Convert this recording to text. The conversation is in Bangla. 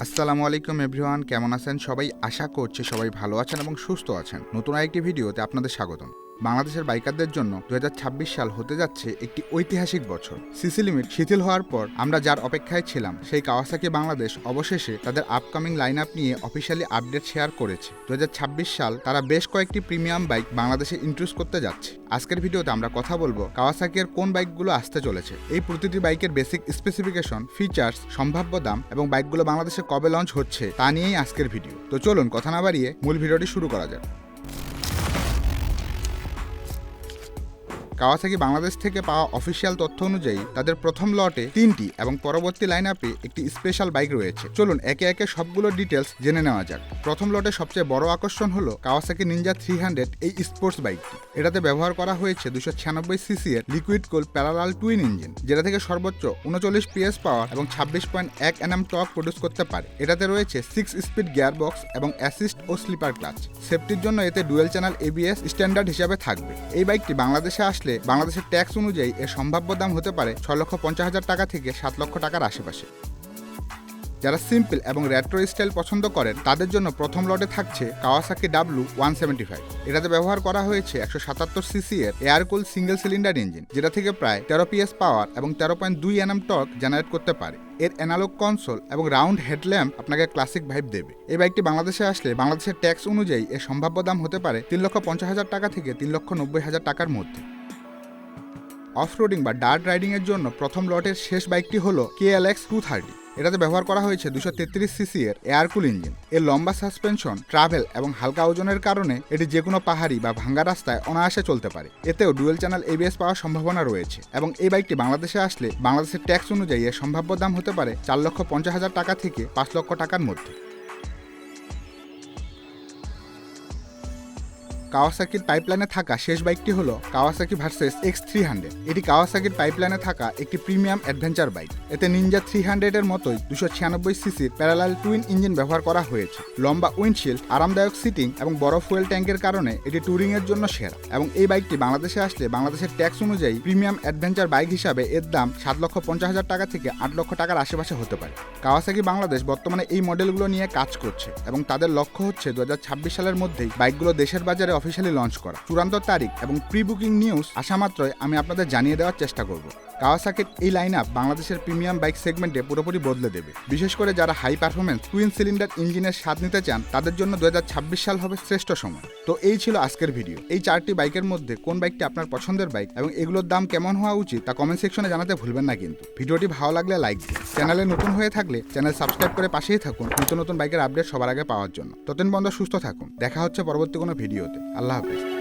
আসসালামু আলাইকুম এভরিওয়ান, কেমন আছেন সবাই? আশা করছি সবাই ভালো আছেন এবং সুস্থ আছেন। নতুন আরেকটি ভিডিওতে আপনাদের স্বাগতম। বাংলাদেশের বাইকারদের জন্য 2026 সাল হতে যাচ্ছে একটি ঐতিহাসিক বছর। সিসি লিমিট শিথিল হওয়ার পর আমরা যার অপেক্ষায় ছিলাম, সেই কাওয়াসাকি বাংলাদেশ অবশেষে তাদের আপকামিং লাইন আপ নিয়ে অফিসিয়ালি আপডেট শেয়ার করেছে। 2026 সাল তারা বেশ কয়েকটি প্রিমিয়াম বাইক বাংলাদেশে ইন্ট্রোডিউস করতে যাচ্ছে। আজকের ভিডিওতে আমরা কথা বলবো কাওয়াসাকির কোন বাইকগুলো আসতে চলেছে, এই প্রতিটি বাইকের বেসিক স্পেসিফিকেশন, ফিচার্স, সম্ভাব্য দাম এবং বাইকগুলো বাংলাদেশে কবে লঞ্চ হচ্ছে তা নিয়েই আজকের ভিডিও। তো চলুন কথা না বাড়িয়ে মূল ভিডিওটি শুরু করা যাক। কাওয়াসাকি বাংলাদেশ থেকে পাওয়া অফিসিয়াল তথ্য অনুযায়ী তাদের প্রথম লটে 3টি এবং পরবর্তী লাইন আপে একটি স্পেশাল বাইক রয়েছে। চলুন একে একে সবগুলো ডিটেলস জেনে নেওয়া যাক। প্রথম লটে সবচেয়ে বড় আকর্ষণ হলো কাওয়াসাকি নিনজা 300 এই স্পোর্টস বাইকটি। এটাতে ব্যবহার করা হয়েছে 296 সিসি এর লিকুইড কুল প্যারালাল টুইন ইঞ্জিন, যেটা থেকে সর্বোচ্চ 39 PS পাওয়ার এবং 26.1 Nm টর্ক প্রডিউস করতে পারে। এটাতে রয়েছে 6 স্পিড গিয়ার বক্স এবং অ্যাসিস্ট ও স্লিপার ক্লাচ। সেফটির জন্য এতে ডুয়েল চ্যানেল ABS স্ট্যান্ডার্ড হিসাবে থাকবে। এই বাইকটি বাংলাদেশে আসলে বাংলাদেশের ট্যাক্স অনুযায়ী এর সম্ভাব্য দাম হতে পারে 6,50,000 টাকা থেকে 7 লক্ষ টাকার আশেপাশে। যারা সিম্পল এবং রেট্রো স্টাইল পছন্দ করেন তাদের জন্য প্রথম লটে থাকছে কাওয়াসাকি W175। এটাতে ব্যবহার করা হয়েছে 177 সিসি এর এয়ার কুল সিঙ্গেল সিলিন্ডার ইঞ্জিন, যেটা থেকে প্রায় 13 PS পাওয়ার এবং 13.2 Nm টর্ক জেনারেট করতে পারে। এর অ্যানালগ কনসোল এবং রাউন্ড হেডল্যাম্প আপনাকে ক্লাসিক ভাইব দেবে। এই বাইকটি বাংলাদেশে আসলে বাংলাদেশের ট্যাক্স অনুযায়ী এর সম্ভাব্য দাম হতে পারে 3,50,000 টাকা থেকে 3,90,000 টাকার মধ্যে। অফরোডিং বা ডার্ট রাইডিং এর জন্য প্রথম লটের শেষ বাইকটি হলো KLX 230। এটাতে ব্যবহার করা হয়েছে 233 সিসি এর এয়ার কুল ইঞ্জিন। এর লম্বা সাসপেনশন, ট্রাভেল এবং হালকা ওজনের কারণে এটি যে কোনো পাহাড়ি বা ভাঙ্গা রাস্তায় অনায়াসে চলতে পারে। এতেও ডুয়েল চ্যানেল ABS পাওয়ার সম্ভাবনা রয়েছে এবং এই বাইকটি বাংলাদেশে আসলে বাংলাদেশের ট্যাক্স অনুযায়ী এর সম্ভাব্য দাম হতে পারে 4,50,000 টাকা থেকে 5 লক্ষ টাকার মধ্যে। কাওয়াসাকির পাইপলাইনে থাকা শেষ বাইকটি হলো কাওয়াসাকি ভার্সেস X300। এটি কাওয়াসাকির পাইপলাইনে থাকা একটি প্রিমিয়াম অ্যাডভেঞ্চার বাইক। এতে নিনজা 300 এর মতোই 296 সিসির প্যারালাল টুইন ইঞ্জিন ব্যবহার করা হয়েছে। লম্বা উইন্ডশিল্ড, আরামদায়ক সিটিং এবং বড় ফুয়েল ট্যাঙ্কের কারণে এটি ট্যুরিং এর জন্য সেরা এবং এই বাইকটি বাংলাদেশে আসলে বাংলাদেশের ট্যাক্স অনুযায়ী প্রিমিয়াম অ্যাডভেঞ্চার বাইক হিসাবে এর দাম 7,50,000 টাকা থেকে 8 লক্ষ টাকার আশেপাশে হতে পারে। কাওয়াসাকি বাংলাদেশ বর্তমানে এই মডেলগুলো নিয়ে কাজ করছে এবং তাদের লক্ষ্য হচ্ছে 2026 সালের মধ্যেই বাইকগুলো দেশের বাজারে অফিসিয়ালি লঞ্চ করা। চূড়ান্ত তারিখ এবং প্রি বুকিং নিউজ আসা মাত্রই আমি আপনাদের জানিয়ে দেওয়ার চেষ্টা করব। কাওয়াসাকির এই লাইন আপ বাংলাদেশের প্রিমিয়াম বাইক সেগমেন্টে পুরোপুরি বদলে দেবে। বিশেষ করে যারা হাই পারফরমেন্স টুইন সিলিন্ডার ইঞ্জিনের স্বাদ নিতে চান তাদের জন্য 2026 সাল হবে শ্রেষ্ঠ সময়। তো এই ছিল আজকের ভিডিও। এই 4টি বাইকের মধ্যে কোন বাইকটি আপনার পছন্দের বাইক এবং এগুলোর দাম কেমন হওয়া উচিত তা কমেন্ট সেকশনে জানাতে ভুলবেন না কিন্তু। ভিডিওটি ভালো লাগলে লাইক দিন। চ্যানেলে নতুন হয়ে থাকলে চ্যানেল সাবস্ক্রাইব করে পাশেই থাকুন নতুন নতুন বাইকের আপডেট সবার আগে পাওয়ার জন্য। ততদিন পর্যন্ত সুস্থ থাকুন। দেখা হচ্ছে পরবর্তী কোনো ভিডিওতে। আল্লাহ হাফেজ।